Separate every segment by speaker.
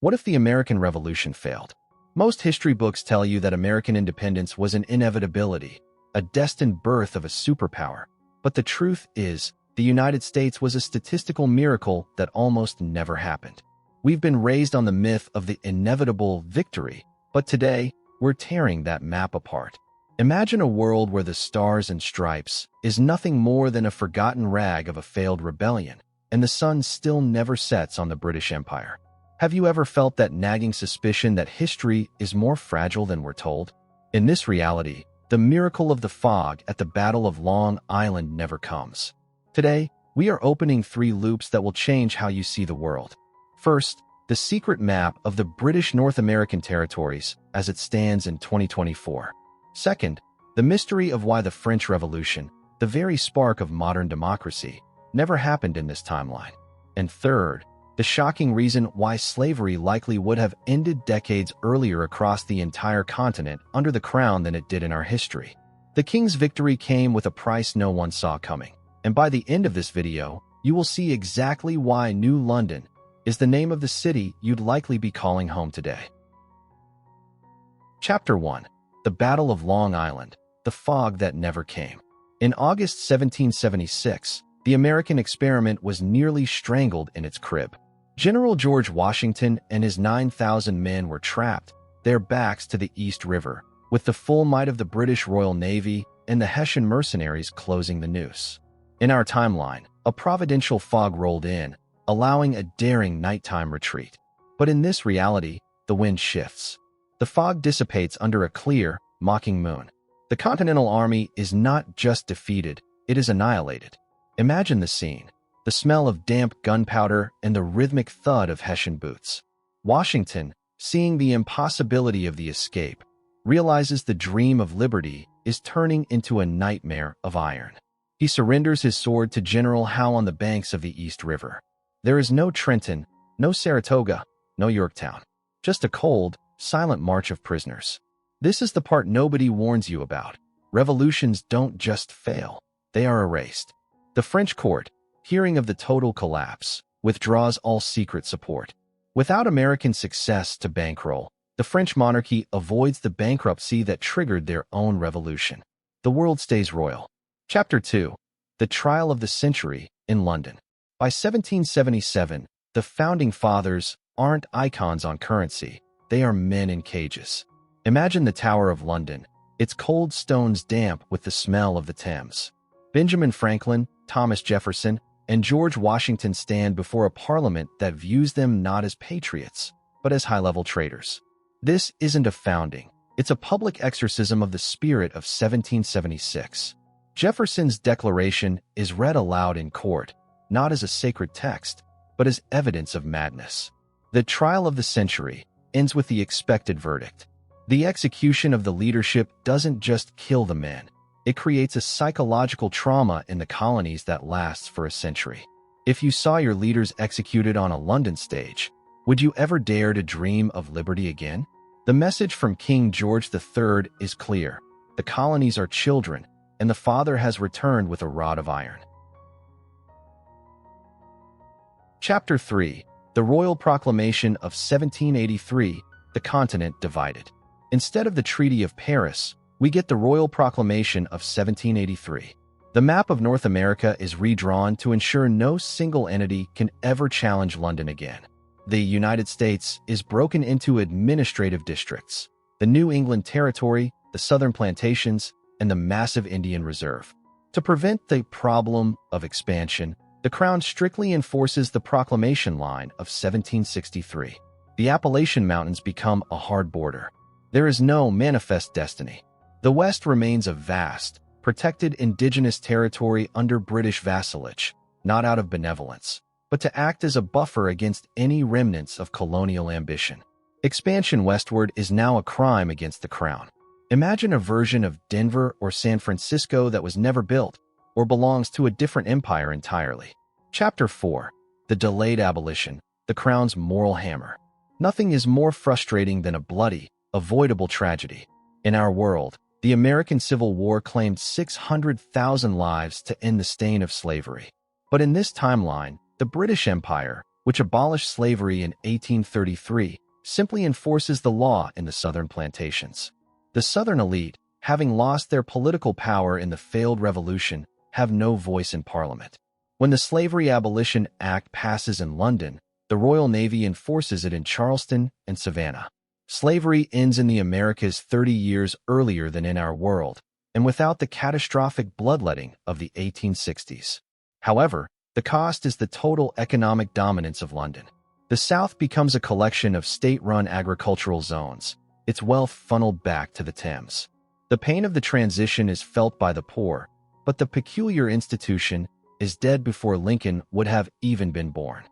Speaker 1: What if the American Revolution failed? Most history books tell you that American independence was an inevitability, a destined birth of a superpower. But the truth is, the United States was a statistical miracle that almost never happened. We've been raised on the myth of the inevitable victory, but today, we're tearing that map apart. Imagine a world where the stars and stripes is nothing more than a forgotten rag of a failed rebellion, and the sun still never sets on the British Empire. Have you ever felt that nagging suspicion that history is more fragile than we're told? In this reality, the miracle of the fog at the Battle of Long Island never comes. Today, we are opening 3 loops that will change how you see the world. First, the secret map of the British North American territories as it stands in 2024. Second, the mystery of why the French Revolution, the very spark of modern democracy, never happened in this timeline. And third, the shocking reason why slavery likely would have ended decades earlier across the entire continent under the crown than it did in our history. The king's victory came with a price no one saw coming. And by the end of this video, you will see exactly why New London is the name of the city you'd likely be calling home today. Chapter 1. The Battle of Long Island, the fog that never came. In August 1776, the American experiment was nearly strangled in its crib. General George Washington and his 9,000 men were trapped, their backs to the East River, with the full might of the British Royal Navy and the Hessian mercenaries closing the noose. In our timeline, a providential fog rolled in, allowing a daring nighttime retreat. But in this reality, the wind shifts. The fog dissipates under a clear, mocking moon. The Continental Army is not just defeated, it is annihilated. Imagine the scene. The smell of damp gunpowder and the rhythmic thud of Hessian boots. Washington, seeing the impossibility of the escape, realizes the dream of liberty is turning into a nightmare of iron. He surrenders his sword to General Howe on the banks of the East River. There is no Trenton, no Saratoga, no Yorktown. Just a cold, silent march of prisoners. This is the part nobody warns you about. Revolutions don't just fail, they are erased. The French court, hearing of the total collapse, withdraws all secret support. Without American success to bankroll, the French monarchy avoids the bankruptcy that triggered their own revolution. The world stays royal. Chapter 2. The Trial of the Century in London. By 1777, the Founding Fathers aren't icons on currency, they are men in cages. Imagine the Tower of London, its cold stones damp with the smell of the Thames. Benjamin Franklin, Thomas Jefferson, and George Washington stand before a parliament that views them not as patriots, but as high-level traitors. This isn't a founding, it's a public exorcism of the spirit of 1776. Jefferson's declaration is read aloud in court, not as a sacred text, but as evidence of madness. The trial of the century ends with the expected verdict. The execution of the leadership doesn't just kill the men, it creates a psychological trauma in the colonies that lasts for a century. If you saw your leaders executed on a London stage, would you ever dare to dream of liberty again? The message from King George III is clear. The colonies are children, and the father has returned with a rod of iron. Chapter 3. The Royal Proclamation of 1783, the continent divided. Instead of the Treaty of Paris, we get the Royal Proclamation of 1783. The map of North America is redrawn to ensure no single entity can ever challenge London again. The United States is broken into administrative districts: the New England Territory, the Southern Plantations, and the massive Indian Reserve. To prevent the problem of expansion, the Crown strictly enforces the Proclamation Line of 1763. The Appalachian Mountains become a hard border. There is no manifest destiny. The West remains a vast, protected indigenous territory under British vassalage, not out of benevolence, but to act as a buffer against any remnants of colonial ambition. Expansion westward is now a crime against the Crown. Imagine a version of Denver or San Francisco that was never built, or belongs to a different empire entirely. Chapter 4. The Delayed Abolition, the Crown's Moral Hammer. Nothing is more frustrating than a bloody, avoidable tragedy. In our world, the American Civil War claimed 600,000 lives to end the stain of slavery. But in this timeline, the British Empire, which abolished slavery in 1833, simply enforces the law in the southern plantations. The southern elite, having lost their political power in the failed revolution, have no voice in Parliament. When the Slavery Abolition Act passes in London, the Royal Navy enforces it in Charleston and Savannah. Slavery ends in the Americas 30 years earlier than in our world, and without the catastrophic bloodletting of the 1860s. However, the cost is the total economic dominance of London. The South becomes a collection of state-run agricultural zones, its wealth funneled back to the Thames. The pain of the transition is felt by the poor, but the peculiar institution is dead before Lincoln would have even been born.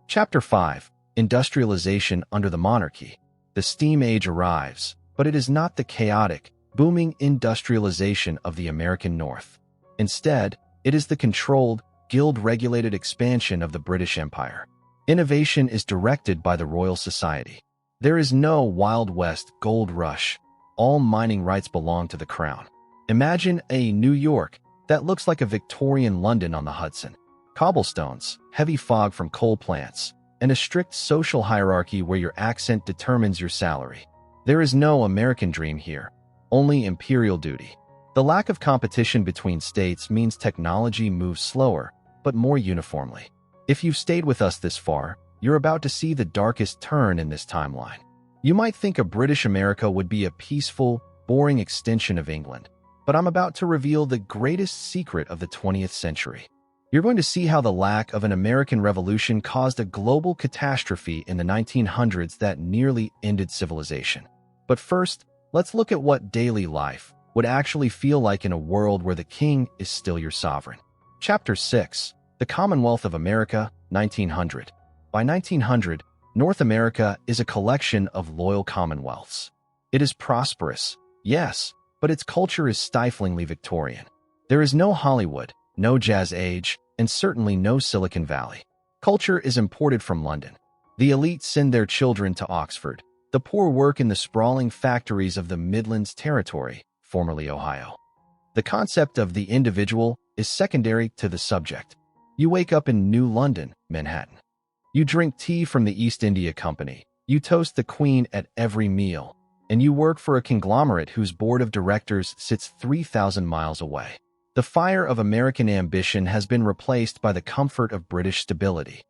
Speaker 1: Chapter 5. Industrialization under the monarchy. The steam age arrives, but it is not the chaotic, booming industrialization of the American North. Instead, it is the controlled, guild-regulated expansion of the British Empire. Innovation is directed by the Royal Society. There is no Wild West gold rush. All mining rights belong to the Crown. Imagine a New York that looks like a Victorian London on the Hudson. Cobblestones, heavy fog from coal plants, and a strict social hierarchy where your accent determines your salary. There is no American dream here, only imperial duty. The lack of competition between states means technology moves slower, but more uniformly. If you've stayed with us this far, you're about to see the darkest turn in this timeline. You might think a British America would be a peaceful, boring extension of England, but I'm about to reveal the greatest secret of the 20th century. You're going to see how the lack of an American Revolution caused a global catastrophe in the 1900s that nearly ended civilization. But first, let's look at what daily life would actually feel like in a world where the king is still your sovereign. Chapter 6. The Commonwealth of America, 1900. By 1900, North America is a collection of loyal commonwealths. It is prosperous, yes, but its culture is stiflingly Victorian. There is no Hollywood, no Jazz Age, and certainly no Silicon Valley. Culture is imported from London. The elite send their children to Oxford. The poor work in the sprawling factories of the Midlands Territory, formerly Ohio. The concept of the individual is secondary to the subject. You wake up in New London, Manhattan. You drink tea from the East India Company. You toast the Queen at every meal. And you work for a conglomerate whose board of directors sits 3,000 miles away. The fire of American ambition has been replaced by the comfort of British stability.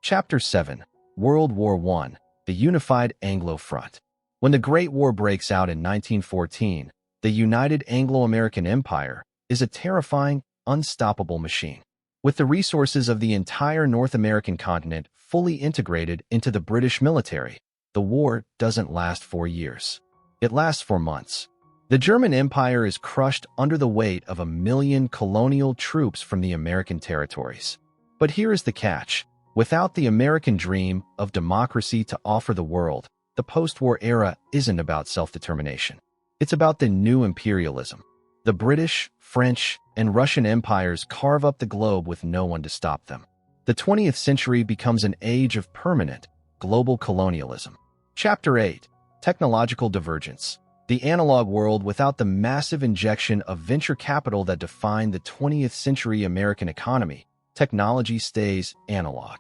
Speaker 1: Chapter 7. World War I. The Unified Anglo Front. When the Great War breaks out in 1914, the United Anglo-American Empire is a terrifying, unstoppable machine. With the resources of the entire North American continent fully integrated into the British military, the war doesn't last 4 years. It lasts 4 months. The German Empire is crushed under the weight of 1 million colonial troops from the American territories. But here is the catch. Without the American dream of democracy to offer the world, the post-war era isn't about self-determination. It's about the new imperialism. The British, French, and Russian empires carve up the globe with no one to stop them. The 20th century becomes an age of permanent, global colonialism. Chapter 8. Technological Divergence. The analog world without the massive injection of venture capital that defined the 20th century American economy, technology stays analog.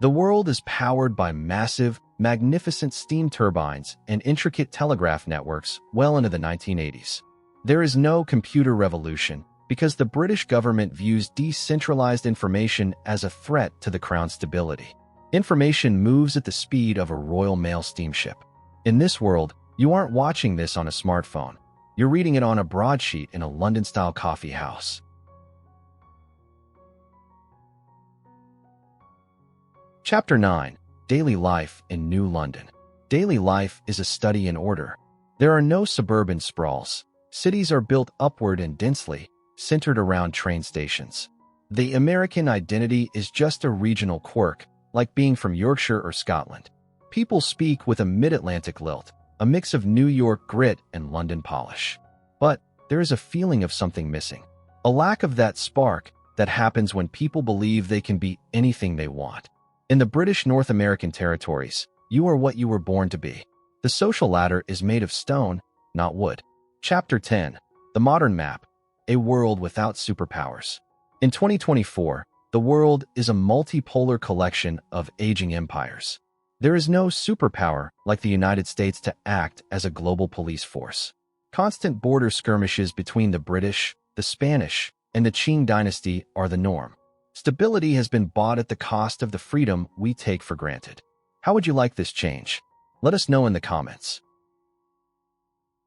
Speaker 1: The world is powered by massive, magnificent steam turbines and intricate telegraph networks well into the 1980s. There is no computer revolution because the British government views decentralized information as a threat to the Crown's stability. Information moves at the speed of a Royal Mail steamship. In this world, you aren't watching this on a smartphone. You're reading it on a broadsheet in a London-style coffee house. Chapter 9. Daily Life in New London. Daily life is a study in order. There are no suburban sprawls. Cities are built upward and densely, centered around train stations. The American identity is just a regional quirk, like being from Yorkshire or Scotland. People speak with a mid-Atlantic lilt, a mix of New York grit and London polish. But there is a feeling of something missing. A lack of that spark that happens when people believe they can be anything they want. In the British North American territories, you are what you were born to be. The social ladder is made of stone, not wood. Chapter 10. The Modern Map. a world without superpowers. In 2024, the world is a multipolar collection of aging empires. There is no superpower like the United States to act as a global police force. Constant border skirmishes between the British, the Spanish, and the Qing dynasty are the norm. Stability has been bought at the cost of the freedom we take for granted. How would you like this change? Let us know in the comments.